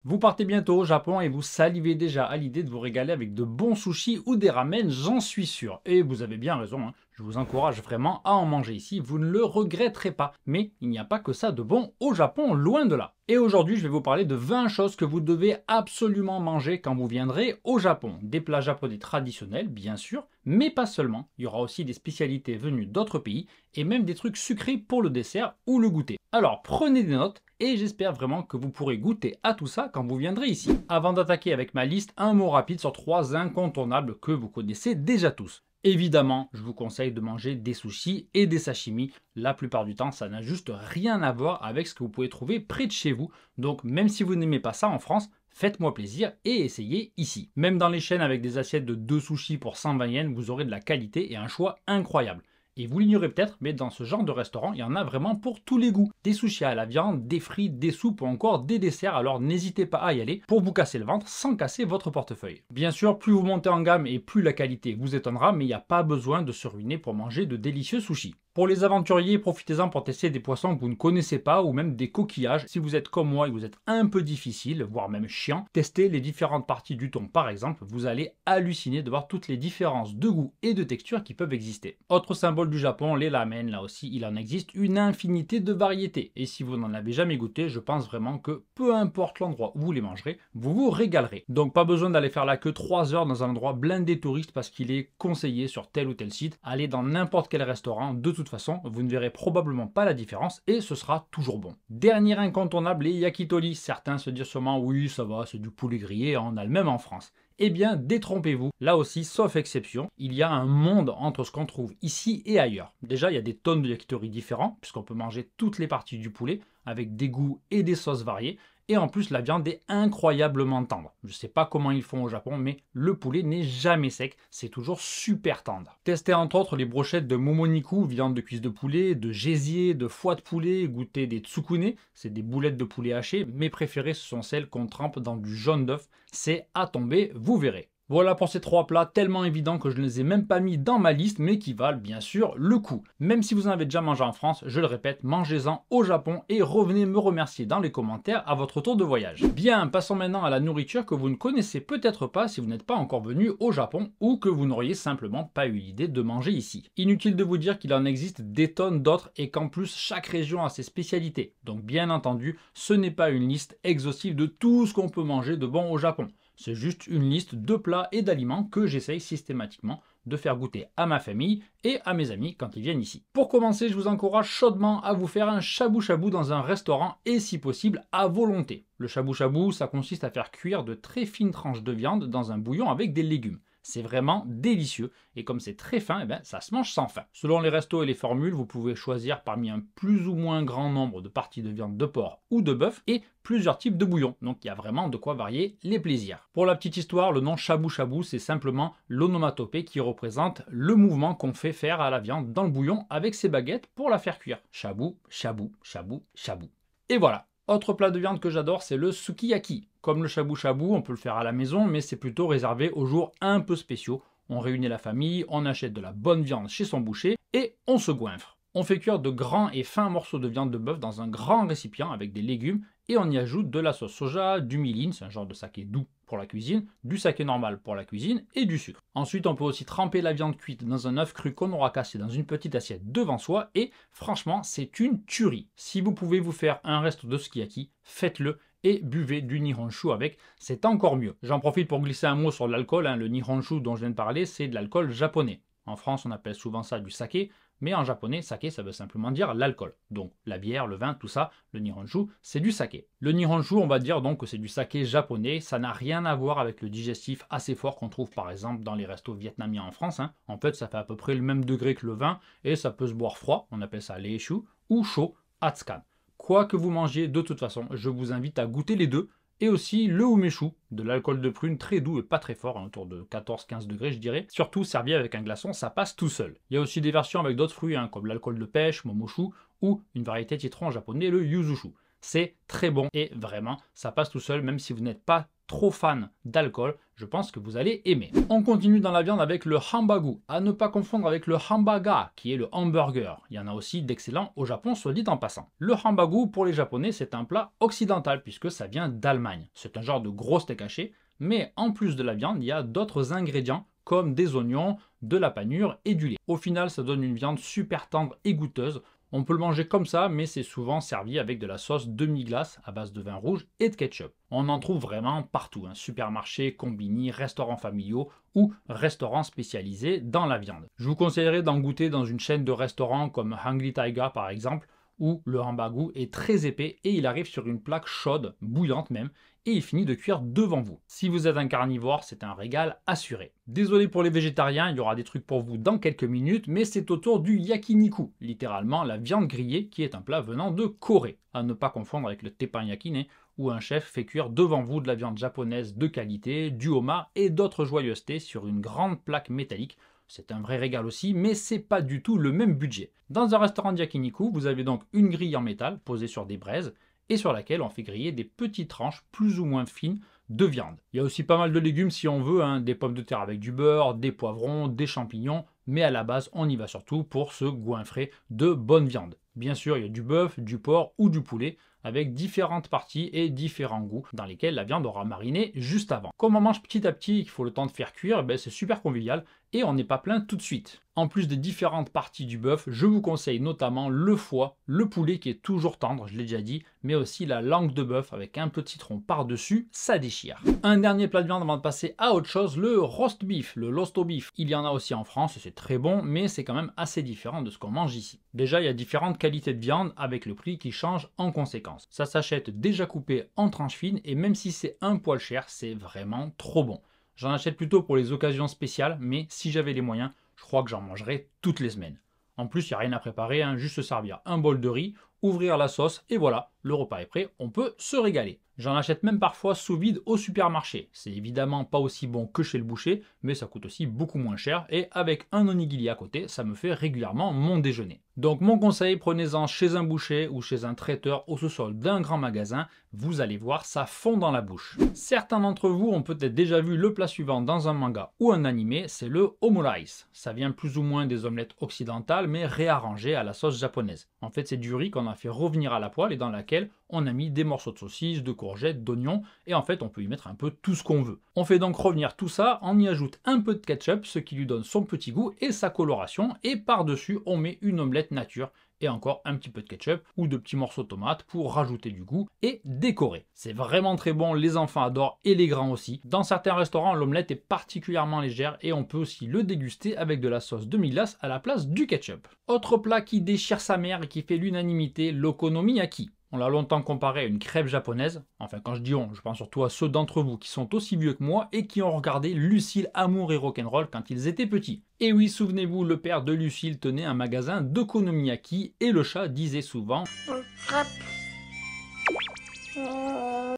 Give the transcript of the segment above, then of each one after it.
Vous partez bientôt au Japon et vous salivez déjà à l'idée de vous régaler avec de bons sushis ou des ramen, j'en suis sûr. Et vous avez bien raison, hein. Je vous encourage vraiment à en manger ici, vous ne le regretterez pas. Mais il n'y a pas que ça de bon au Japon, loin de là. Et aujourd'hui, je vais vous parler de 20 choses que vous devez absolument manger quand vous viendrez au Japon. Des plats japonais traditionnels, bien sûr, mais pas seulement. Il y aura aussi des spécialités venues d'autres pays et même des trucs sucrés pour le dessert ou le goûter. Alors prenez des notes et j'espère vraiment que vous pourrez goûter à tout ça quand vous viendrez ici. Avant d'attaquer avec ma liste, un mot rapide sur 3 incontournables que vous connaissez déjà tous. Évidemment, je vous conseille de manger des sushis et des sashimi. La plupart du temps, ça n'a juste rien à voir avec ce que vous pouvez trouver près de chez vous. Donc même si vous n'aimez pas ça en France, faites-moi plaisir et essayez ici. Même dans les chaînes avec des assiettes de 2 sushis pour 120 yens, vous aurez de la qualité et un choix incroyable. Et vous l'ignorez peut-être, mais dans ce genre de restaurant, il y en a vraiment pour tous les goûts. Des sushis à la viande, des frites, des soupes ou encore des desserts, alors n'hésitez pas à y aller pour vous casser le ventre sans casser votre portefeuille. Bien sûr, plus vous montez en gamme et plus la qualité vous étonnera, mais il n'y a pas besoin de se ruiner pour manger de délicieux sushis. Pour les aventuriers, profitez-en pour tester des poissons que vous ne connaissez pas ou même des coquillages. Si vous êtes comme moi et vous êtes un peu difficile, voire même chiant, testez les différentes parties du thon par exemple, vous allez halluciner de voir toutes les différences de goût et de texture qui peuvent exister. Autre symbole du Japon, les ramen, là aussi il en existe une infinité de variétés. Et si vous n'en avez jamais goûté, je pense vraiment que peu importe l'endroit où vous les mangerez, vous vous régalerez. Donc pas besoin d'aller faire la queue 3 heures dans un endroit blindé touristes parce qu'il est conseillé sur tel ou tel site. Allez dans n'importe quel restaurant, de toute façon, vous ne verrez probablement pas la différence et ce sera toujours bon. Dernier incontournable, les yakitori. Certains se disent sûrement oui, ça va, c'est du poulet grillé, on a le même en France. Eh bien, détrompez-vous. Là aussi, sauf exception, il y a un monde entre ce qu'on trouve ici et ailleurs. Déjà, il y a des tonnes de yakitori différents, puisqu'on peut manger toutes les parties du poulet, avec des goûts et des sauces variées. Et en plus, la viande est incroyablement tendre. Je ne sais pas comment ils font au Japon, mais le poulet n'est jamais sec, c'est toujours super tendre. Testez entre autres les brochettes de momoniku, viande de cuisse de poulet, de gésier, de foie de poulet, goûtez des tsukune, c'est des boulettes de poulet hachées. Mes préférées, ce sont celles qu'on trempe dans du jaune d'œuf. C'est à tomber, vous verrez. Voilà pour ces 3 plats tellement évidents que je ne les ai même pas mis dans ma liste, mais qui valent bien sûr le coup. Même si vous en avez déjà mangé en France, je le répète, mangez-en au Japon et revenez me remercier dans les commentaires à votre retour de voyage. Bien, passons maintenant à la nourriture que vous ne connaissez peut-être pas si vous n'êtes pas encore venu au Japon ou que vous n'auriez simplement pas eu l'idée de manger ici. Inutile de vous dire qu'il en existe des tonnes d'autres et qu'en plus chaque région a ses spécialités. Donc bien entendu, ce n'est pas une liste exhaustive de tout ce qu'on peut manger de bon au Japon. C'est juste une liste de plats et d'aliments que j'essaye systématiquement de faire goûter à ma famille et à mes amis quand ils viennent ici. Pour commencer, je vous encourage chaudement à vous faire un shabu-shabu dans un restaurant et si possible à volonté. Le shabu-shabu, ça consiste à faire cuire de très fines tranches de viande dans un bouillon avec des légumes. C'est vraiment délicieux et comme c'est très fin, ça se mange sans faim. Selon les restos et les formules, vous pouvez choisir parmi un plus ou moins grand nombre de parties de viande de porc ou de bœuf et plusieurs types de bouillons. Donc il y a vraiment de quoi varier les plaisirs. Pour la petite histoire, le nom shabu shabu, c'est simplement l'onomatopée qui représente le mouvement qu'on fait faire à la viande dans le bouillon avec ses baguettes pour la faire cuire. Shabu, shabu, shabu, shabu. Et voilà. Autre plat de viande que j'adore, c'est le sukiyaki. Comme le shabu-shabu, on peut le faire à la maison, mais c'est plutôt réservé aux jours un peu spéciaux. On réunit la famille, on achète de la bonne viande chez son boucher et on se goinfre. On fait cuire de grands et fins morceaux de viande de bœuf dans un grand récipient avec des légumes et on y ajoute de la sauce soja, du mirin, c'est un genre de saké doux pour la cuisine, du saké normal pour la cuisine et du sucre. Ensuite, on peut aussi tremper la viande cuite dans un œuf cru qu'on aura cassé dans une petite assiette devant soi et franchement, c'est une tuerie. Si vous pouvez vous faire un resto de sukiyaki, faites-le et buvez du nihonshu avec, c'est encore mieux. J'en profite pour glisser un mot sur l'alcool, le nihonshu dont je viens de parler, c'est de l'alcool japonais. En France, on appelle souvent ça du saké, mais en japonais, saké, ça veut simplement dire l'alcool. Donc la bière, le vin, tout ça, le nihonshu, c'est du saké. Le nihonshu, on va dire donc que c'est du saké japonais, ça n'a rien à voir avec le digestif assez fort qu'on trouve par exemple dans les restos vietnamiens en France. En fait, ça fait à peu près le même degré que le vin, et ça peut se boire froid, on appelle ça leishu, ou chaud, atsukan. Quoi que vous mangiez, de toute façon, je vous invite à goûter les deux, et aussi le umeshu, de l'alcool de prune très doux et pas très fort, autour de 14-15 degrés je dirais. Surtout servi avec un glaçon, ça passe tout seul. Il y a aussi des versions avec d'autres fruits, comme l'alcool de pêche, momoshu, ou une variété de citron japonais, le yuzuchu. c'est très bon et vraiment, ça passe tout seul, même si vous n'êtes pas trop fan d'alcool, je pense que vous allez aimer. On continue dans la viande avec le hambagu, à ne pas confondre avec le hambaga, qui est le hamburger. Il y en a aussi d'excellents au Japon, soit dit en passant. Le hambagu, pour les Japonais, c'est un plat occidental, puisque ça vient d'Allemagne. C'est un genre de gros steak haché, mais en plus de la viande, il y a d'autres ingrédients, comme des oignons, de la panure et du lait. Au final, ça donne une viande super tendre et goûteuse. On peut le manger comme ça, mais c'est souvent servi avec de la sauce demi-glace à base de vin rouge et de ketchup. On en trouve vraiment partout, supermarchés, combini, restaurants familiaux ou restaurants spécialisés dans la viande. Je vous conseillerais d'en goûter dans une chaîne de restaurants comme Hungry Tiger par exemple, où le hambagu est très épais et il arrive sur une plaque chaude, bouillante même, et il finit de cuire devant vous. Si vous êtes un carnivore, c'est un régal assuré. Désolé pour les végétariens, il y aura des trucs pour vous dans quelques minutes, mais c'est au tour du yakiniku, littéralement la viande grillée qui est un plat venant de Corée, à ne pas confondre avec le teppanyaki, où un chef fait cuire devant vous de la viande japonaise de qualité, du homard et d'autres joyeusetés sur une grande plaque métallique. C'est un vrai régal aussi, mais c'est pas du tout le même budget. Dans un restaurant de yakiniku, vous avez donc une grille en métal posée sur des braises et sur laquelle on fait griller des petites tranches plus ou moins fines de viande. Il y a aussi pas mal de légumes si on veut, des pommes de terre avec du beurre, des poivrons, des champignons, mais à la base, on y va surtout pour se goinfrer de bonne viande. Bien sûr, il y a du bœuf, du porc ou du poulet, avec différentes parties et différents goûts dans lesquels la viande aura mariné juste avant. Comme on mange petit à petit et qu'il faut le temps de faire cuire, c'est super convivial et on n'est pas plein tout de suite. En plus des différentes parties du bœuf, je vous conseille notamment le foie, le poulet qui est toujours tendre, je l'ai déjà dit, mais aussi la langue de bœuf avec un peu de citron par-dessus, ça déchire. Un dernier plat de viande avant de passer à autre chose, le roast beef, le losto beef. Il y en a aussi en France et c'est très bon, mais c'est quand même assez différent de ce qu'on mange ici. Déjà, il y a différentes qualités de viande avec le prix qui change en conséquence. Ça s'achète déjà coupé en tranches fines et même si c'est un poil cher, c'est vraiment trop bon. J'en achète plutôt pour les occasions spéciales, mais si j'avais les moyens, je crois que j'en mangerais toutes les semaines. En plus, il n'y a rien à préparer, juste se servir un bol de riz, ouvrir la sauce et voilà, le repas est prêt, on peut se régaler. J'en achète même parfois sous vide au supermarché. C'est évidemment pas aussi bon que chez le boucher, mais ça coûte aussi beaucoup moins cher et avec un onigiri à côté, ça me fait régulièrement mon déjeuner. Donc mon conseil, prenez-en chez un boucher ou chez un traiteur au sous-sol d'un grand magasin, vous allez voir, ça fond dans la bouche. Certains d'entre vous ont peut-être déjà vu le plat suivant dans un manga ou un animé, c'est le omurice. Ça vient plus ou moins des omelettes occidentales, mais réarrangées à la sauce japonaise. En fait, c'est du riz qu'on a fait revenir à la poêle et dans laquelle on a mis des morceaux de saucisse, de courgettes, d'oignons, et en fait on peut y mettre un peu tout ce qu'on veut. On fait donc revenir tout ça, on y ajoute un peu de ketchup, ce qui lui donne son petit goût et sa coloration, et par-dessus on met une omelette nature, et encore un petit peu de ketchup ou de petits morceaux de tomates pour rajouter du goût et décorer. C'est vraiment très bon, les enfants adorent et les grands aussi. Dans certains restaurants, l'omelette est particulièrement légère et on peut aussi le déguster avec de la sauce demi-glace à la place du ketchup. Autre plat qui déchire sa mère et qui fait l'unanimité, l'okonomiyaki. On l'a longtemps comparé à une crêpe japonaise. Enfin, quand je dis on, je pense surtout à ceux d'entre vous qui sont aussi vieux que moi et qui ont regardé Lucille Amour et Rock'n'Roll quand ils étaient petits. Et oui, souvenez-vous, le père de Lucille tenait un magasin d'okonomiyaki et le chat disait souvent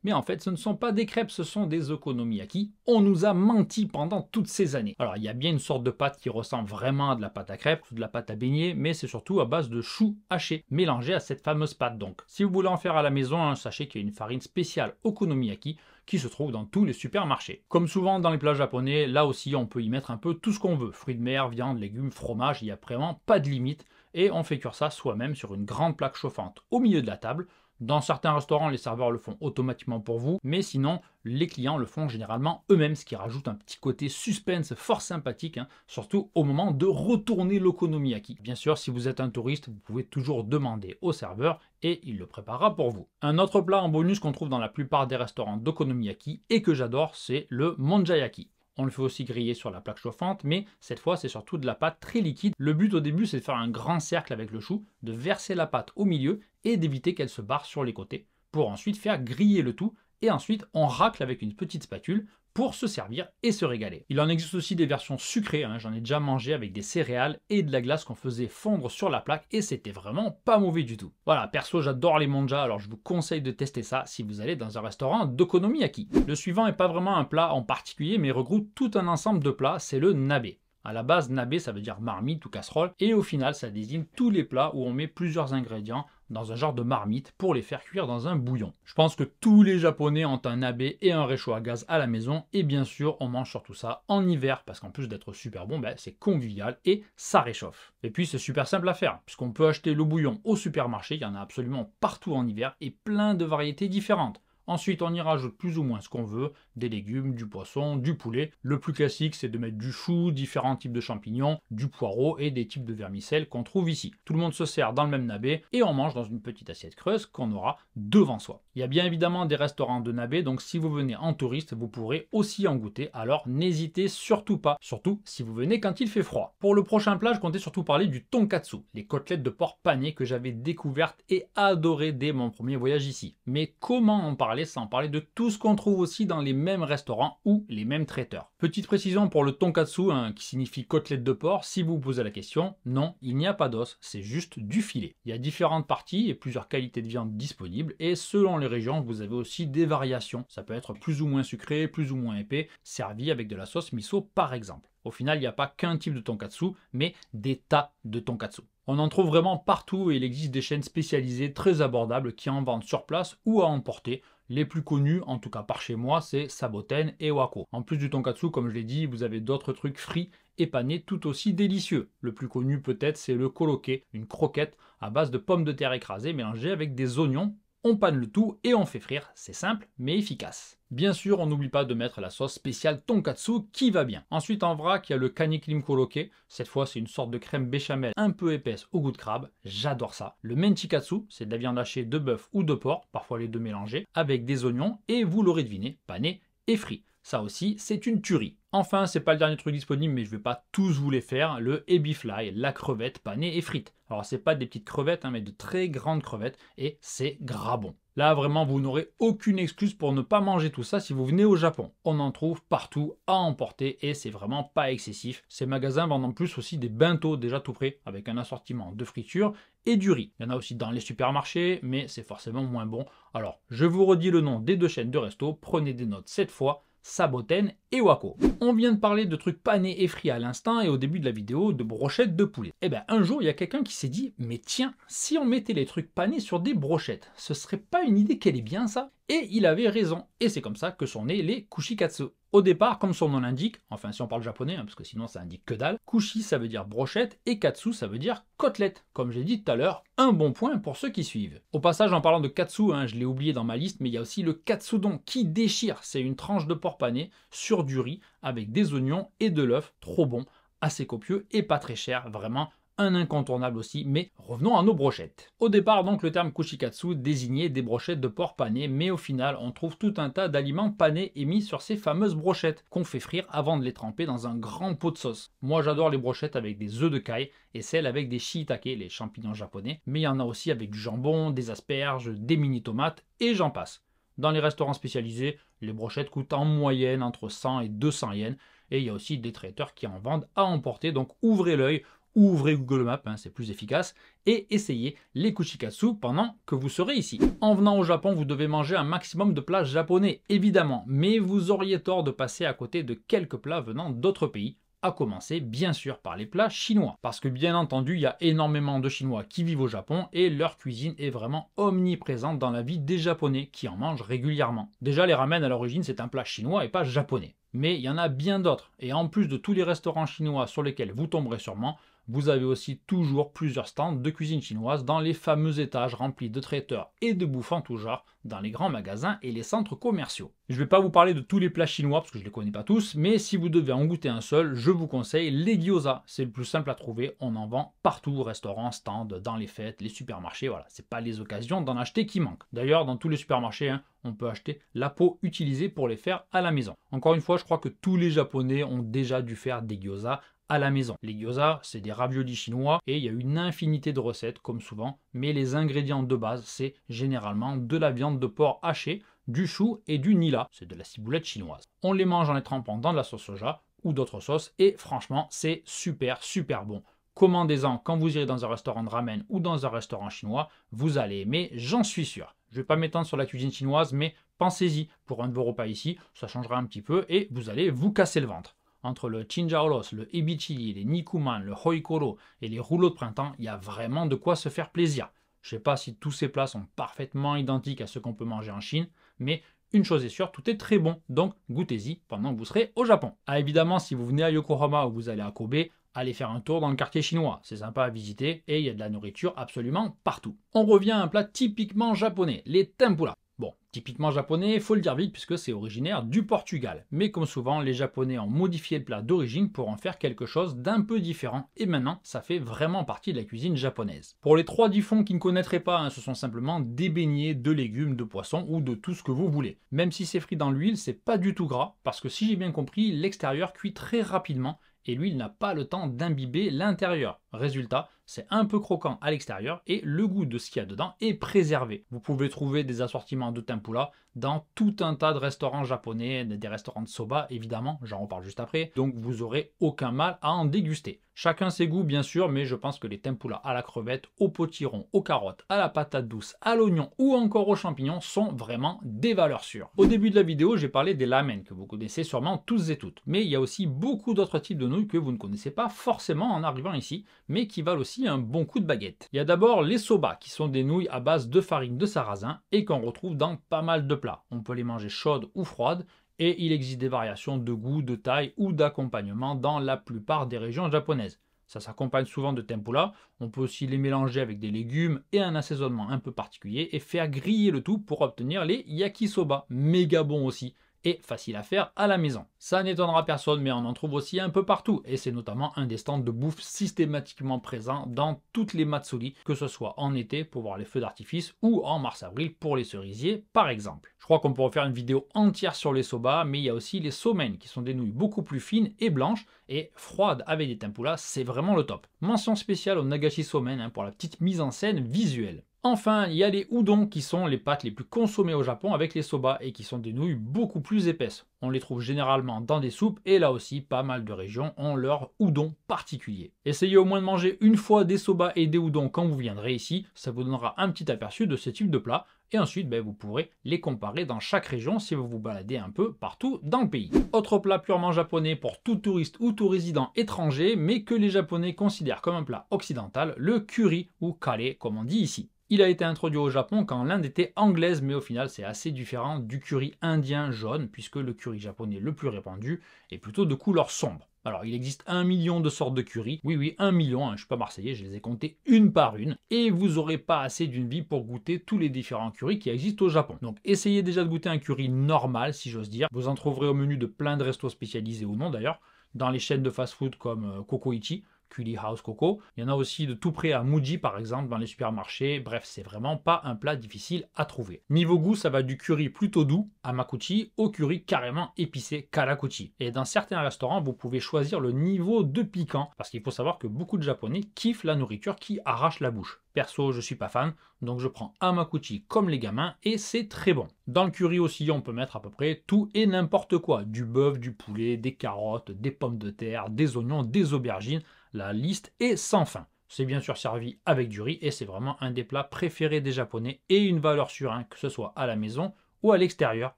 mais en fait, ce ne sont pas des crêpes, ce sont des okonomiyaki. On nous a menti pendant toutes ces années. Alors, il y a bien une sorte de pâte qui ressemble vraiment à de la pâte à crêpes ou de la pâte à beignets, mais c'est surtout à base de choux hachés, mélangés à cette fameuse pâte donc. Si vous voulez en faire à la maison, sachez qu'il y a une farine spéciale okonomiyaki qui se trouve dans tous les supermarchés. Comme souvent dans les plats japonais, là aussi on peut y mettre un peu tout ce qu'on veut. Fruits de mer, viande, légumes, fromage, il n'y a vraiment pas de limite. Et on fait cuire ça soi-même sur une grande plaque chauffante au milieu de la table. Dans certains restaurants, les serveurs le font automatiquement pour vous, mais sinon, les clients le font généralement eux-mêmes, ce qui rajoute un petit côté suspense fort sympathique, surtout au moment de retourner l'okonomiyaki. Bien sûr, si vous êtes un touriste, vous pouvez toujours demander au serveur et il le préparera pour vous. Un autre plat en bonus qu'on trouve dans la plupart des restaurants d'okonomiyaki et que j'adore, c'est le monjayaki. On le fait aussi griller sur la plaque chauffante, mais cette fois c'est surtout de la pâte très liquide. Le but au début c'est de faire un grand cercle avec le chou, de verser la pâte au milieu et d'éviter qu'elle se barre sur les côtés, pour ensuite faire griller le tout, et ensuite on racle avec une petite spatule pour se servir et se régaler. Il en existe aussi des versions sucrées, j'en ai déjà mangé avec des céréales et de la glace qu'on faisait fondre sur la plaque et c'était vraiment pas mauvais du tout. Voilà, perso j'adore les monja, alors je vous conseille de tester ça si vous allez dans un restaurant d'okonomiyaki. Le suivant est pas vraiment un plat en particulier mais regroupe tout un ensemble de plats, c'est le nabe. À la base, nabe ça veut dire marmite ou casserole et au final ça désigne tous les plats où on met plusieurs ingrédients dans un genre de marmite pour les faire cuire dans un bouillon. Je pense que tous les Japonais ont un nabe et un réchaud à gaz à la maison et bien sûr on mange surtout ça en hiver parce qu'en plus d'être super bon, c'est convivial et ça réchauffe. Et puis c'est super simple à faire puisqu'on peut acheter le bouillon au supermarché, il y en a absolument partout en hiver et plein de variétés différentes. Ensuite, on y rajoute plus ou moins ce qu'on veut, des légumes, du poisson, du poulet. Le plus classique, c'est de mettre du chou, différents types de champignons, du poireau et des types de vermicelles qu'on trouve ici. Tout le monde se sert dans le même nabe et on mange dans une petite assiette creuse qu'on aura devant soi. Il y a bien évidemment des restaurants de nabe, donc si vous venez en touriste, vous pourrez aussi en goûter, alors n'hésitez surtout pas, surtout si vous venez quand il fait froid. Pour le prochain plat, je comptais surtout parler du tonkatsu, les côtelettes de porc panées que j'avais découvertes et adorées dès mon premier voyage ici. Mais comment en parler sans parler de tout ce qu'on trouve aussi dans les mêmes restaurants ou les mêmes traiteurs. Petite précision pour le tonkatsu, qui signifie côtelette de porc, si vous vous posez la question, non, il n'y a pas d'os, c'est juste du filet. Il y a différentes parties et plusieurs qualités de viande disponibles et selon les régions, vous avez aussi des variations. Ça peut être plus ou moins sucré, plus ou moins épais, servi avec de la sauce miso par exemple. Au final, il n'y a pas qu'un type de tonkatsu, mais des tas de tonkatsu. On en trouve vraiment partout et il existe des chaînes spécialisées très abordables qui en vendent sur place ou à emporter. Les plus connus, en tout cas par chez moi, c'est Saboten et Wako. En plus du tonkatsu, comme je l'ai dit, vous avez d'autres trucs frits et panés tout aussi délicieux. Le plus connu peut-être, c'est le korokke, une croquette à base de pommes de terre écrasées mélangées avec des oignons. On panne le tout et on fait frire, c'est simple mais efficace. Bien sûr, on n'oublie pas de mettre la sauce spéciale tonkatsu qui va bien. Ensuite en vrac, il y a le kanikrim korokke. Cette fois, c'est une sorte de crème béchamel un peu épaisse au goût de crabe. J'adore ça. Le menchikatsu, c'est de la viande hachée de bœuf ou de porc, parfois les deux mélangés, avec des oignons et vous l'aurez deviné, pané et frit. Ça aussi, c'est une tuerie. Enfin, c'est pas le dernier truc disponible, mais je vais pas tous vous les faire, le ebi fly, la crevette panée et frite. Alors c'est pas des petites crevettes, mais de très grandes crevettes, et c'est gras bon. Là, vraiment, vous n'aurez aucune excuse pour ne pas manger tout ça si vous venez au Japon. On en trouve partout à emporter et c'est vraiment pas excessif. Ces magasins vendent en plus aussi des bento déjà tout prêts, avec un assortiment de fritures et du riz. Il y en a aussi dans les supermarchés, mais c'est forcément moins bon. Alors, je vous redis le nom des deux chaînes de resto, prenez des notes cette fois. Saboten et Wako. On vient de parler de trucs panés et frits à l'instant et au début de la vidéo de brochettes de poulet. Et bien un jour il y a quelqu'un qui s'est dit mais tiens, si on mettait les trucs panés sur des brochettes, ce serait pas une idée qu'elle est bien ça? Et il avait raison. Et c'est comme ça que sont nés les kushikatsu. Au départ, comme son nom l'indique, enfin si on parle japonais, parce que sinon ça indique que dalle, kushi ça veut dire brochette et katsu ça veut dire côtelette. Comme j'ai dit tout à l'heure, un bon point pour ceux qui suivent. Au passage, en parlant de katsu, je l'ai oublié dans ma liste, mais il y a aussi le katsudon qui déchire. C'est une tranche de porc pané sur du riz avec des oignons et de l'œuf, trop bon, assez copieux et pas très cher, vraiment un incontournable aussi, mais revenons à nos brochettes. Au départ donc le terme kushikatsu désignait des brochettes de porc pané, mais au final on trouve tout un tas d'aliments panés et mis sur ces fameuses brochettes qu'on fait frire avant de les tremper dans un grand pot de sauce. Moi j'adore les brochettes avec des œufs de caille et celles avec des shiitake, les champignons japonais, mais il y en a aussi avec du jambon, des asperges, des mini tomates et j'en passe. Dans les restaurants spécialisés, les brochettes coûtent en moyenne entre 100 et 200 yens et il y a aussi des traiteurs qui en vendent à emporter, donc ouvrez l'œil, ouvrez Google Maps, c'est plus efficace, et essayez les kushikatsu pendant que vous serez ici. En venant au Japon, vous devez manger un maximum de plats japonais, évidemment, mais vous auriez tort de passer à côté de quelques plats venant d'autres pays, à commencer bien sûr par les plats chinois. Parce que bien entendu, il y a énormément de Chinois qui vivent au Japon et leur cuisine est vraiment omniprésente dans la vie des Japonais qui en mangent régulièrement. Déjà, les ramen à l'origine, c'est un plat chinois et pas japonais. Mais il y en a bien d'autres. Et en plus de tous les restaurants chinois sur lesquels vous tomberez sûrement, vous avez aussi toujours plusieurs stands de cuisine chinoise dans les fameux étages remplis de traiteurs et de bouffants tout genre dans les grands magasins et les centres commerciaux. Je ne vais pas vous parler de tous les plats chinois parce que je ne les connais pas tous, mais si vous devez en goûter un seul, je vous conseille les gyoza. C'est le plus simple à trouver, on en vend partout, restaurants, stands, dans les fêtes, les supermarchés, voilà. C'est pas les occasions d'en acheter qui manquent. D'ailleurs, dans tous les supermarchés, on peut acheter la peau utilisée pour les faire à la maison. Encore une fois, je crois que tous les Japonais ont déjà dû faire des gyoza à la maison. Les gyoza, c'est des raviolis chinois et il y a une infinité de recettes comme souvent, mais les ingrédients de base, c'est généralement de la viande de porc hachée, du chou et du nila, c'est de la ciboulette chinoise. On les mange en les trempant dans de la sauce soja ou d'autres sauces et franchement, c'est super bon. Commandez-en quand vous irez dans un restaurant de ramen ou dans un restaurant chinois, vous allez aimer, j'en suis sûr. Je ne vais pas m'étendre sur la cuisine chinoise, mais pensez-y, pour un de vos repas ici, ça changera un petit peu et vous allez vous casser le ventre. Entre le chinjaulos, le ebi chili, les nikuman, le hoikoro et les rouleaux de printemps, il y a vraiment de quoi se faire plaisir. Je ne sais pas si tous ces plats sont parfaitement identiques à ceux qu'on peut manger en Chine, mais une chose est sûre, tout est très bon, donc goûtez-y pendant que vous serez au Japon. Ah, évidemment, si vous venez à Yokohama ou vous allez à Kobe, allez faire un tour dans le quartier chinois, c'est sympa à visiter et il y a de la nourriture absolument partout. On revient à un plat typiquement japonais, les tempura. Bon, typiquement japonais, il faut le dire vite puisque c'est originaire du Portugal. Mais comme souvent, les Japonais ont modifié le plat d'origine pour en faire quelque chose d'un peu différent. Et maintenant, ça fait vraiment partie de la cuisine japonaise. Pour les 3 du fond qui ne connaîtraient pas, hein, ce sont simplement des beignets de légumes, de poissons ou de tout ce que vous voulez. Même si c'est frit dans l'huile, c'est pas du tout gras parce que si j'ai bien compris, l'extérieur cuit très rapidement et l'huile n'a pas le temps d'imbiber l'intérieur. Résultat, c'est un peu croquant à l'extérieur et le goût de ce qu'il y a dedans est préservé. Vous pouvez trouver des assortiments de tempura dans tout un tas de restaurants japonais, des restaurants de soba évidemment, j'en reparle juste après, donc vous aurez aucun mal à en déguster. Chacun ses goûts bien sûr, mais je pense que les tempura à la crevette, au potiron, aux carottes, à la patate douce, à l'oignon ou encore aux champignons sont vraiment des valeurs sûres. Au début de la vidéo, j'ai parlé des ramen que vous connaissez sûrement tous et toutes, mais il y a aussi beaucoup d'autres types de nouilles que vous ne connaissez pas forcément en arrivant ici, mais qui valent aussi un bon coup de baguette. Il y a d'abord les soba, qui sont des nouilles à base de farine de sarrasin et qu'on retrouve dans pas mal de plats. On peut les manger chaudes ou froides, et il existe des variations de goût, de taille ou d'accompagnement dans la plupart des régions japonaises. Ça s'accompagne souvent de tempura, on peut aussi les mélanger avec des légumes et un assaisonnement un peu particulier et faire griller le tout pour obtenir les yakisoba, méga bons aussi et facile à faire à la maison. Ça n'étonnera personne, mais on en trouve aussi un peu partout, et c'est notamment un des stands de bouffe systématiquement présent dans toutes les matsuri, que ce soit en été pour voir les feux d'artifice ou en mars-avril pour les cerisiers par exemple. Je crois qu'on pourrait faire une vidéo entière sur les soba, mais il y a aussi les somen qui sont des nouilles beaucoup plus fines et blanches et froides avec des tempura, c'est vraiment le top. Mention spéciale au nagashi somen pour la petite mise en scène visuelle. Enfin, il y a les udon qui sont les pâtes les plus consommées au Japon avec les soba et qui sont des nouilles beaucoup plus épaisses. On les trouve généralement dans des soupes et là aussi pas mal de régions ont leur udon particulier. Essayez au moins de manger une fois des soba et des udon quand vous viendrez ici, ça vous donnera un petit aperçu de ce type de plat et ensuite vous pourrez les comparer dans chaque région si vous vous baladez un peu partout dans le pays. Autre plat purement japonais pour tout touriste ou tout résident étranger mais que les Japonais considèrent comme un plat occidental, le curry ou kare comme on dit ici. Il a été introduit au Japon quand l'Inde était anglaise, mais au final c'est assez différent du curry indien jaune, puisque le curry japonais le plus répandu est plutôt de couleur sombre. Alors il existe 1 million de sortes de curry, oui 1 million, je ne suis pas marseillais, je les ai comptés une par une, et vous n'aurez pas assez d'une vie pour goûter tous les différents currys qui existent au Japon. Donc essayez déjà de goûter un curry normal, si j'ose dire, vous en trouverez au menu de plein de restos spécialisés ou non d'ailleurs, dans les chaînes de fast-food comme Kokoichi, Curry House Coco. Il y en a aussi de tout près à Muji par exemple dans les supermarchés. Bref, c'est vraiment pas un plat difficile à trouver. Niveau goût, ça va du curry plutôt doux, Hamakuchi, au curry carrément épicé, Karakuchi. Et dans certains restaurants, vous pouvez choisir le niveau de piquant parce qu'il faut savoir que beaucoup de Japonais kiffent la nourriture qui arrache la bouche. Perso, je suis pas fan, donc je prends Hamakuchi comme les gamins et c'est très bon. Dans le curry aussi, on peut mettre à peu près tout et n'importe quoi. Du bœuf, du poulet, des carottes, des pommes de terre, des oignons, des aubergines. La liste est sans fin. C'est bien sûr servi avec du riz et c'est vraiment un des plats préférés des Japonais et une valeur sûre, que ce soit à la maison ou à l'extérieur.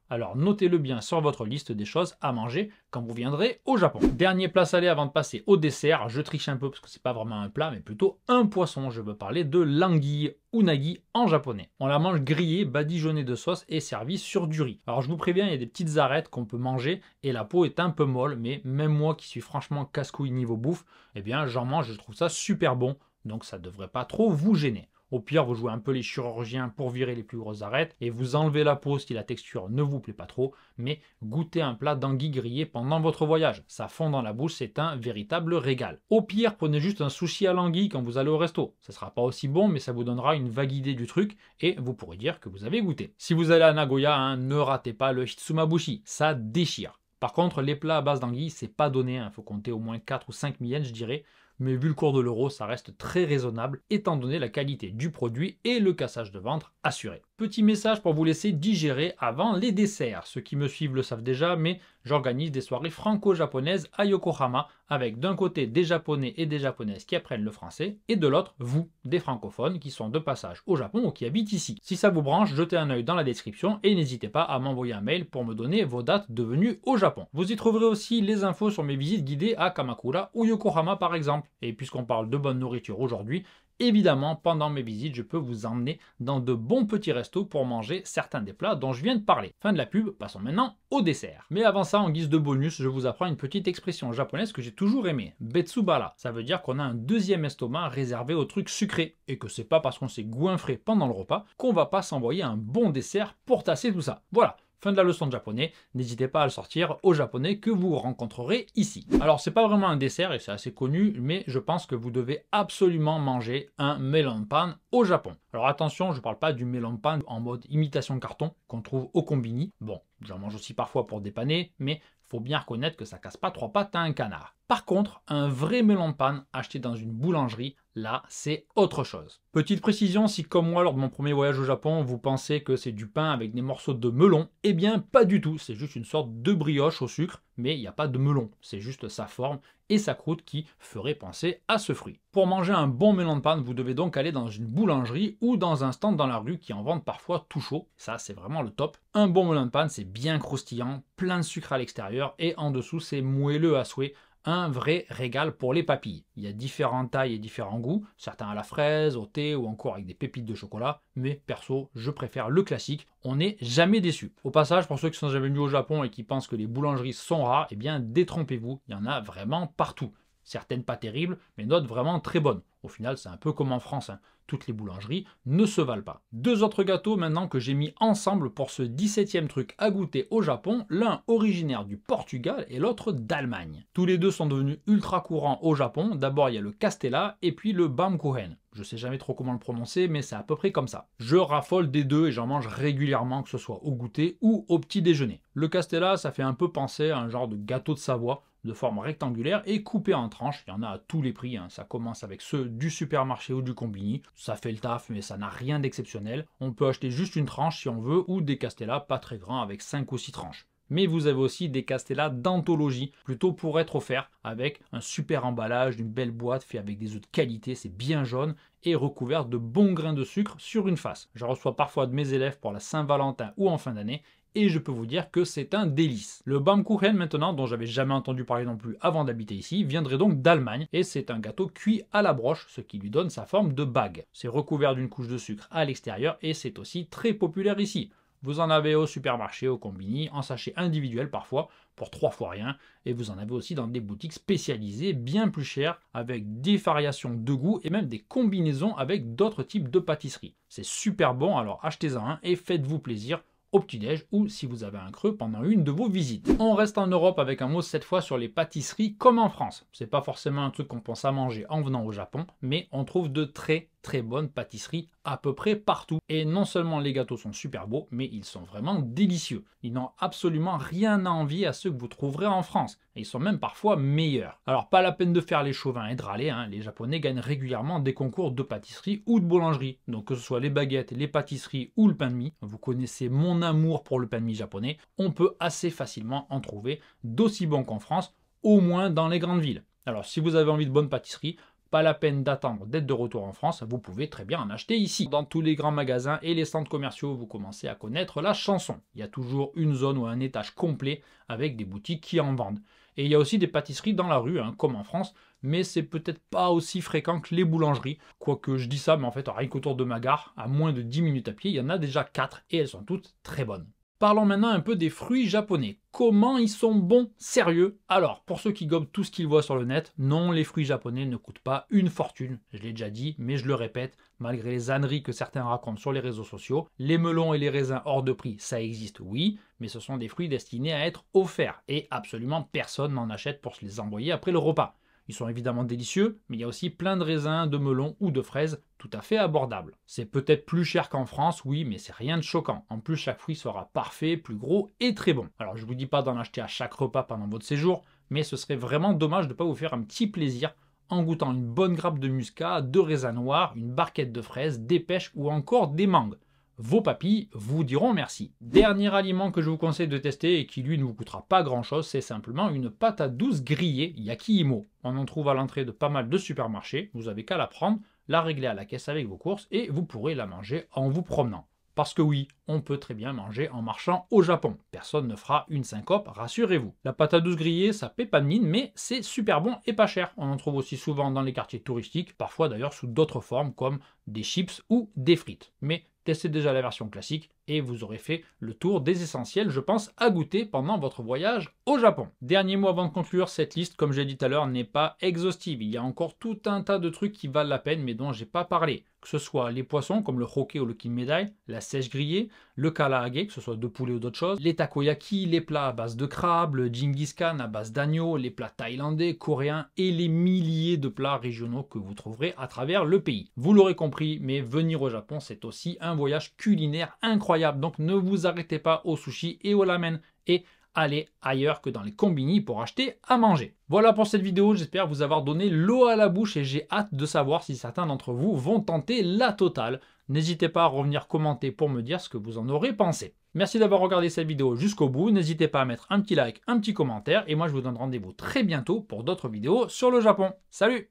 Alors notez-le bien sur votre liste des choses à manger quand vous viendrez au Japon. Dernier plat salé avant de passer au dessert. Je triche un peu parce que c'est pas vraiment un plat mais plutôt un poisson. Je veux parler de l'anguille, unagi en japonais. On la mange grillée, badigeonnée de sauce et servie sur du riz. Alors je vous préviens, il y a des petites arêtes qu'on peut manger et la peau est un peu molle, mais même moi qui suis franchement casse-couille niveau bouffe, eh bien j'en mange, je trouve ça super bon, donc ça devrait pas trop vous gêner. Au pire, vous jouez un peu les chirurgiens pour virer les plus grosses arêtes et vous enlevez la peau si la texture ne vous plaît pas trop, mais goûtez un plat d'anguille grillé pendant votre voyage. Ça fond dans la bouche, c'est un véritable régal. Au pire, prenez juste un sushi à l'anguille quand vous allez au resto. Ça sera pas aussi bon, mais ça vous donnera une vague idée du truc et vous pourrez dire que vous avez goûté. Si vous allez à Nagoya, ne ratez pas le hitsumabushi, ça déchire. Par contre, les plats à base d'anguille, c'est pas donné, faut compter au moins 4 ou 5 000 yens, je dirais. Mais vu le cours de l'euro, ça reste très raisonnable étant donné la qualité du produit et le cassage de ventre assuré. Petit message pour vous laisser digérer avant les desserts. Ceux qui me suivent le savent déjà, mais j'organise des soirées franco-japonaises à Yokohama avec d'un côté des Japonais et des Japonaises qui apprennent le français et de l'autre, vous, des francophones qui sont de passage au Japon ou qui habitent ici. Si ça vous branche, jetez un œil dans la description et n'hésitez pas à m'envoyer un mail pour me donner vos dates de venue au Japon. Vous y trouverez aussi les infos sur mes visites guidées à Kamakura ou Yokohama par exemple. Et puisqu'on parle de bonne nourriture aujourd'hui, Évidemment, pendant mes visites, je peux vous emmener dans de bons petits restos pour manger certains des plats dont je viens de parler. Fin de la pub, passons maintenant au dessert. Mais avant ça, en guise de bonus, je vous apprends une petite expression japonaise que j'ai toujours aimée, Betsubara. Ça veut dire qu'on a un deuxième estomac réservé aux trucs sucrés et que c'est pas parce qu'on s'est goinfré pendant le repas qu'on va pas s'envoyer un bon dessert pour tasser tout ça. Voilà. Fin de la leçon de japonais, n'hésitez pas à le sortir aux japonais que vous rencontrerez ici. Alors c'est pas vraiment un dessert et c'est assez connu, mais je pense que vous devez absolument manger un melon pan au Japon. Alors attention, je ne parle pas du melon pan en mode imitation carton qu'on trouve au combini. Bon, j'en mange aussi parfois pour dépanner, mais faut bien reconnaître que ça casse pas trois pattes à un canard. Par contre, un vrai melon pan acheté dans une boulangerie, là, c'est autre chose. Petite précision, si comme moi lors de mon premier voyage au Japon, vous pensez que c'est du pain avec des morceaux de melon, eh bien pas du tout, c'est juste une sorte de brioche au sucre, mais il n'y a pas de melon, c'est juste sa forme et sa croûte qui ferait penser à ce fruit. Pour manger un bon melon pan, vous devez donc aller dans une boulangerie ou dans un stand dans la rue qui en vendent parfois tout chaud, ça c'est vraiment le top. Un bon melon pan, c'est bien croustillant, plein de sucre à l'extérieur et en dessous c'est moelleux à souhait. Un vrai régal pour les papilles. Il y a différentes tailles et différents goûts, certains à la fraise, au thé ou encore avec des pépites de chocolat, mais perso, je préfère le classique, on n'est jamais déçu. Au passage, pour ceux qui sont jamais venus au Japon et qui pensent que les boulangeries sont rares, eh bien détrompez-vous, il y en a vraiment partout. Certaines pas terribles, mais d'autres vraiment très bonnes. Au final, c'est un peu comme en France, hein. Toutes les boulangeries ne se valent pas. Deux autres gâteaux maintenant que j'ai mis ensemble pour ce 17e truc à goûter au Japon, l'un originaire du Portugal et l'autre d'Allemagne. Tous les deux sont devenus ultra courants au Japon. D'abord il y a le Castella et puis le Baumkuchen. Je sais jamais trop comment le prononcer, mais c'est à peu près comme ça. Je raffole des deux et j'en mange régulièrement, que ce soit au goûter ou au petit déjeuner. Le Castella, ça fait un peu penser à un genre de gâteau de Savoie, de forme rectangulaire et coupé en tranches. Il y en a à tous les prix, hein. Ça commence avec ceux du supermarché ou du combini. Ça fait le taf, mais ça n'a rien d'exceptionnel. On peut acheter juste une tranche si on veut, ou des Castella pas très grands avec 5 ou 6 tranches. Mais vous avez aussi des Castella d'anthologie, plutôt pour être offerts, avec un super emballage, une belle boîte fait avec des œufs de qualité, c'est bien jaune, et recouvert de bons grains de sucre sur une face. Je reçois parfois de mes élèves pour la Saint-Valentin ou en fin d'année, et je peux vous dire que c'est un délice. Le Baumkuchen maintenant, dont j'avais jamais entendu parler non plus avant d'habiter ici, viendrait donc d'Allemagne, et c'est un gâteau cuit à la broche, ce qui lui donne sa forme de bague. C'est recouvert d'une couche de sucre à l'extérieur, et c'est aussi très populaire ici. Vous en avez au supermarché, au combini, en sachet individuel parfois, pour 3 fois rien, et vous en avez aussi dans des boutiques spécialisées bien plus chères, avec des variations de goût et même des combinaisons avec d'autres types de pâtisseries. C'est super bon, alors achetez-en un et faites-vous plaisir au petit-déj ou si vous avez un creux pendant une de vos visites. On reste en Europe avec un mot cette fois sur les pâtisseries comme en France. C'est pas forcément un truc qu'on pense à manger en venant au Japon, mais on trouve de très bonnes pâtisseries à peu près partout. Et non seulement les gâteaux sont super beaux, mais ils sont vraiment délicieux. Ils n'ont absolument rien à envier à ceux que vous trouverez en France. Et ils sont même parfois meilleurs. Alors pas la peine de faire les chauvins et de râler, hein. Les Japonais gagnent régulièrement des concours de pâtisserie ou de boulangerie. Donc que ce soit les baguettes, les pâtisseries ou le pain de mie, vous connaissez mon amour pour le pain de mie japonais, on peut assez facilement en trouver d'aussi bons qu'en France, au moins dans les grandes villes. Alors si vous avez envie de bonnes pâtisseries, pas la peine d'attendre d'être de retour en France, vous pouvez très bien en acheter ici. Dans tous les grands magasins et les centres commerciaux, vous commencez à connaître la chanson. Il y a toujours une zone ou un étage complet avec des boutiques qui en vendent. Et il y a aussi des pâtisseries dans la rue, hein, comme en France, mais c'est peut-être pas aussi fréquent que les boulangeries. Quoique je dis ça, mais en fait, rien qu'autour de ma gare, à moins de 10 minutes à pied, il y en a déjà 4 et elles sont toutes très bonnes. Parlons maintenant un peu des fruits japonais. Comment ils sont bons? Sérieux? Alors, pour ceux qui gobent tout ce qu'ils voient sur le net, non, les fruits japonais ne coûtent pas une fortune. Je l'ai déjà dit, mais je le répète, malgré les âneries que certains racontent sur les réseaux sociaux, les melons et les raisins hors de prix, ça existe, oui, mais ce sont des fruits destinés à être offerts. Et absolument personne n'en achète pour se les envoyer après le repas. Ils sont évidemment délicieux, mais il y a aussi plein de raisins, de melons ou de fraises tout à fait abordables. C'est peut-être plus cher qu'en France, oui, mais c'est rien de choquant. En plus, chaque fruit sera parfait, plus gros et très bon. Alors, je ne vous dis pas d'en acheter à chaque repas pendant votre séjour, mais ce serait vraiment dommage de ne pas vous faire un petit plaisir en goûtant une bonne grappe de muscat, de raisins noirs, une barquette de fraises, des pêches ou encore des mangues. Vos papilles vous diront merci. Dernier aliment que je vous conseille de tester et qui lui ne vous coûtera pas grand chose, c'est simplement une patate douce grillée Yaki-Imo. On en trouve à l'entrée de pas mal de supermarchés, vous avez qu'à la prendre, la régler à la caisse avec vos courses et vous pourrez la manger en vous promenant. Parce que oui, on peut très bien manger en marchant au Japon. Personne ne fera une syncope, rassurez-vous. La patate douce grillée, ça paie pas de mine, mais c'est super bon et pas cher. On en trouve aussi souvent dans les quartiers touristiques, parfois d'ailleurs sous d'autres formes comme des chips ou des frites. Mais testez déjà la version classique et vous aurez fait le tour des essentiels, je pense, à goûter pendant votre voyage au Japon. Dernier mot avant de conclure, cette liste, comme j'ai dit tout à l'heure, n'est pas exhaustive. Il y a encore tout un tas de trucs qui valent la peine, mais dont j'ai pas parlé. Que ce soit les poissons, comme le hoke ou le kinmedai, la sèche grillée, le karaage, que ce soit de poulet ou d'autres choses, les takoyaki, les plats à base de crabe, le Genghis Khan à base d'agneau, les plats thaïlandais, coréens et les milliers de plats régionaux que vous trouverez à travers le pays. Vous l'aurez compris, mais venir au Japon, c'est aussi un voyage culinaire incroyable. Donc ne vous arrêtez pas au sushi et au ramen. Et allez ailleurs que dans les combini pour acheter à manger. Voilà pour cette vidéo, j'espère vous avoir donné l'eau à la bouche et j'ai hâte de savoir si certains d'entre vous vont tenter la totale. N'hésitez pas à revenir commenter pour me dire ce que vous en aurez pensé. Merci d'avoir regardé cette vidéo jusqu'au bout, n'hésitez pas à mettre un petit like, un petit commentaire et moi je vous donne rendez-vous très bientôt pour d'autres vidéos sur le Japon. Salut!